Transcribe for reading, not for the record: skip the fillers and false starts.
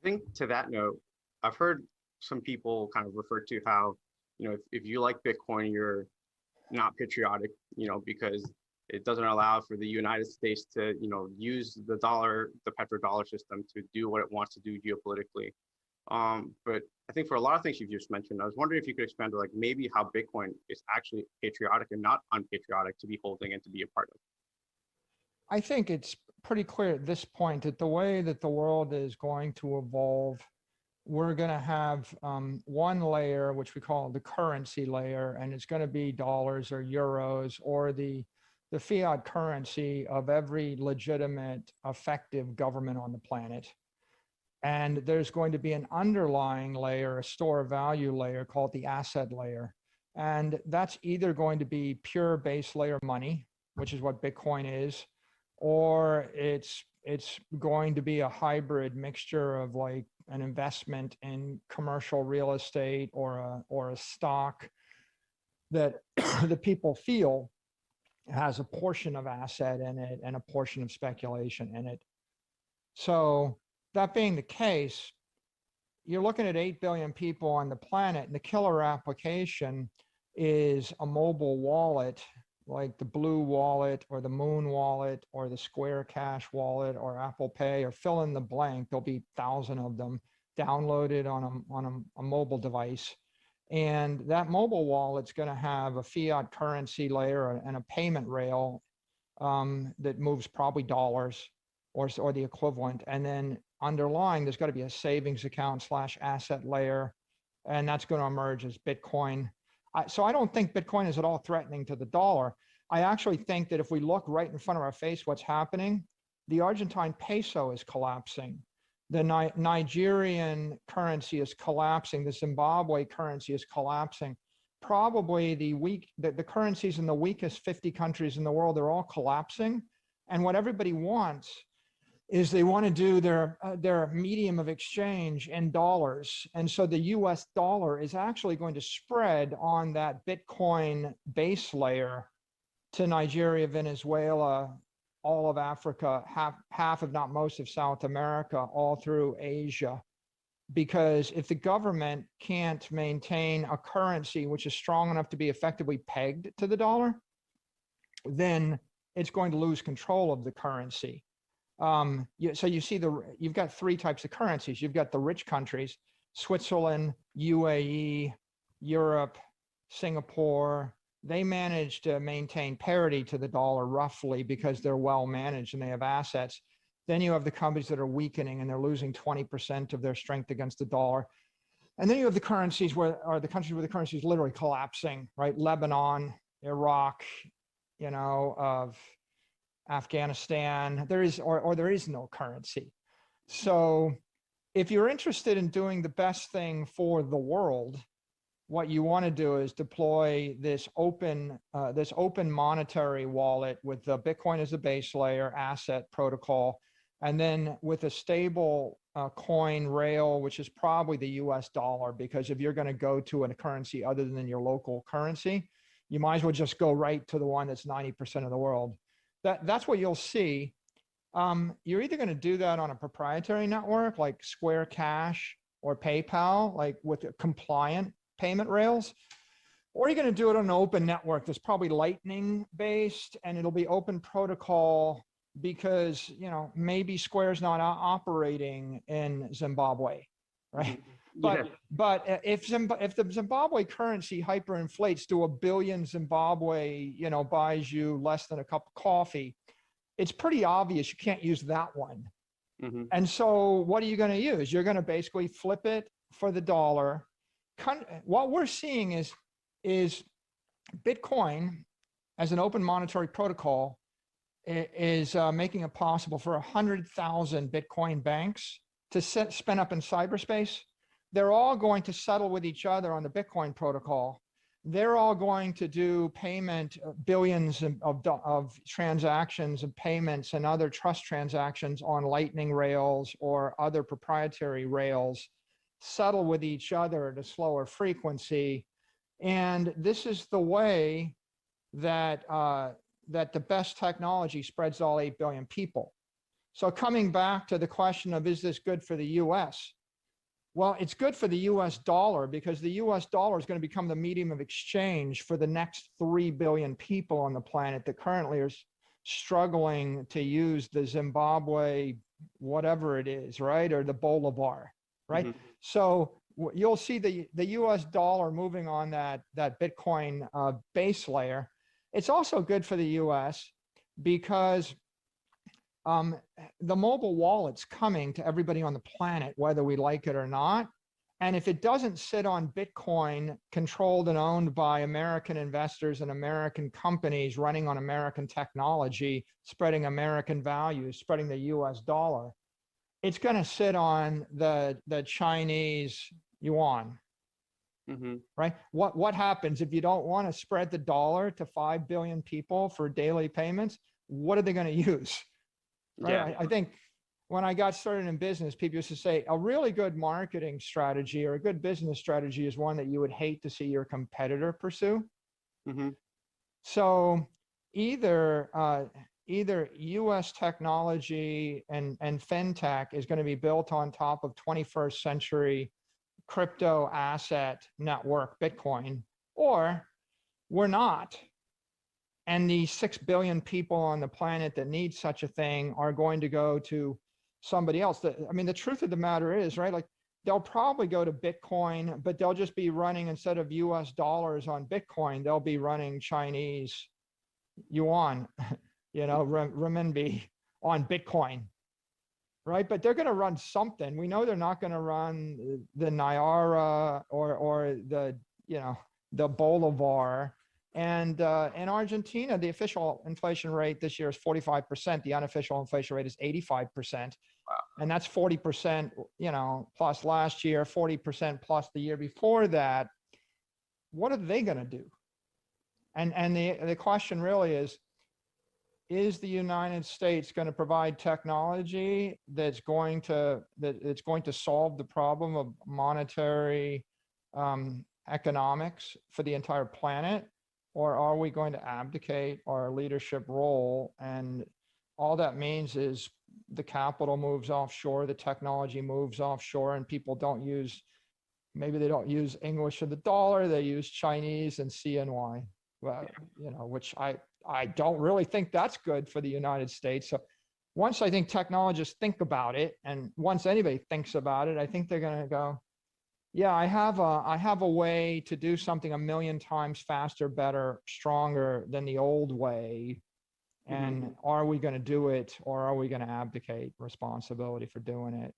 I think to that note, I've heard some people kind of refer to how, if you like Bitcoin, you're not patriotic, because it doesn't allow for the United States to, use the dollar, the petrodollar system to do what it wants to do geopolitically. But I think for a lot of things you've just mentioned, I was wondering if you could expand on like maybe how Bitcoin is actually patriotic and not unpatriotic to be holding and to be a part of. I think it's pretty clear at this point that the way that the world is going to evolve, we're going to have one layer, which we call the currency layer, and it's going to be dollars or euros or the fiat currency of every legitimate, effective government on the planet. And there's going to be an underlying layer, a store of value layer called the asset layer. And that's either going to be pure base layer money, which is what Bitcoin is, or it's going to be a hybrid mixture of like an investment in commercial real estate or a stock that the people feel has a portion of asset in it and a portion of speculation in it. So that being the case, you're looking at 8 billion people on the planet, and the killer application is a mobile wallet like the Blue Wallet or the Moon Wallet or the Square Cash Wallet or Apple Pay, or fill in the blank. There'll be 1,000 of them downloaded on a mobile device. And that mobile wallet's going to have a fiat currency layer and a payment rail that moves probably dollars or the equivalent. And then underlying, there's got to be a savings account / asset layer, and that's going to emerge as Bitcoin. So I don't think Bitcoin is at all threatening to the dollar. I actually think that if we look right in front of our face, what's happening, the Argentine peso is collapsing. The Nigerian currency is collapsing. The Zimbabwe currency is collapsing. Probably the currencies in the weakest 50 countries in the world, they're all collapsing. And what everybody wants is they want to do their medium of exchange in dollars. And so the US dollar is actually going to spread on that Bitcoin base layer to Nigeria, Venezuela, all of Africa, half if not most of South America, all through Asia. Because if the government can't maintain a currency which is strong enough to be effectively pegged to the dollar, then it's going to lose control of the currency. So you see you've got three types of currencies. You've got the rich countries, Switzerland, UAE, Europe, Singapore. They manage to maintain parity to the dollar roughly because they're well managed and they have assets. Then you have the countries that are weakening and they're losing 20% of their strength against the dollar. And then you have the countries where the currency is literally collapsing, right? Lebanon, Iraq, of Afghanistan, there is no currency. So if you're interested in doing the best thing for the world, what you want to do is deploy this open monetary wallet with the Bitcoin as a base layer asset protocol, and then with a stable coin rail, which is probably the US dollar, because if you're going to go to a currency other than your local currency, you might as well just go right to the one that's 90% of the world. That's what you'll see. You're either going to do that on a proprietary network like Square Cash or PayPal, like with compliant payment rails, or you're going to do it on an open network that's probably Lightning based, and it'll be open protocol because, maybe Square's not operating in Zimbabwe, right? Yeah. But if the Zimbabwe currency hyperinflates to 1 billion Zimbabwe, buys you less than a cup of coffee, it's pretty obvious you can't use that one. Mm-hmm. And so what are you going to use? You're going to basically flip it for the dollar. What we're seeing is Bitcoin as an open monetary protocol is making it possible for 100,000 Bitcoin banks to spin up in cyberspace. They're all going to settle with each other on the Bitcoin protocol. They're all going to do payment, billions of transactions and payments and other trust transactions on Lightning rails or other proprietary rails, settle with each other at a slower frequency. And this is the way that the best technology spreads to all 8 billion people. So coming back to the question of, is this good for the US? Well, it's good for the US dollar because the US dollar is going to become the medium of exchange for the next 3 billion people on the planet that currently are struggling to use the Zimbabwe, whatever it is, right? Or the Bolivar, right? Mhm. So you'll see the US dollar moving on that Bitcoin base layer. It's also good for the US because the mobile wallet's coming to everybody on the planet, whether we like it or not. And if it doesn't sit on Bitcoin controlled and owned by American investors and American companies running on American technology, spreading American values, spreading the US dollar, it's going to sit on the Chinese yuan. Mm-hmm. Right? What happens if you don't want to spread the dollar to 5 billion people for daily payments? What are they going to use? Right? Yeah. I think when I got started in business, people used to say a really good marketing strategy or a good business strategy is one that you would hate to see your competitor pursue. Mm-hmm. So either US technology and fintech is going to be built on top of 21st century crypto asset network Bitcoin, or we're not. And the 6 billion people on the planet that need such a thing are going to go to somebody else. I mean, the truth of the matter is, right, like they'll probably go to Bitcoin, but they'll just be running, instead of US dollars on Bitcoin, they'll be running Chinese yuan, renminbi on Bitcoin, right? But they're going to run something. We know they're not going to run the Naira or the Bolivar. And in Argentina, the official inflation rate this year is 45%. The unofficial inflation rate is 85%. Wow. And that's 40%, plus last year, 40% plus the year before that. What are they going to do? And the question really is the United States going to provide technology that's going to solve the problem of monetary economics for the entire planet? Or are we going to abdicate our leadership role? And all that means is the capital moves offshore, the technology moves offshore, and people maybe they don't use English or the dollar, they use Chinese and CNY, which I don't really think that's good for the United States. So once I think technologists think about it, and once anybody thinks about it, I think they're going to go, yeah, I have a way to do something 1 million times faster, better, stronger than the old way. And are we going to do it, or are we going to abdicate responsibility for doing it?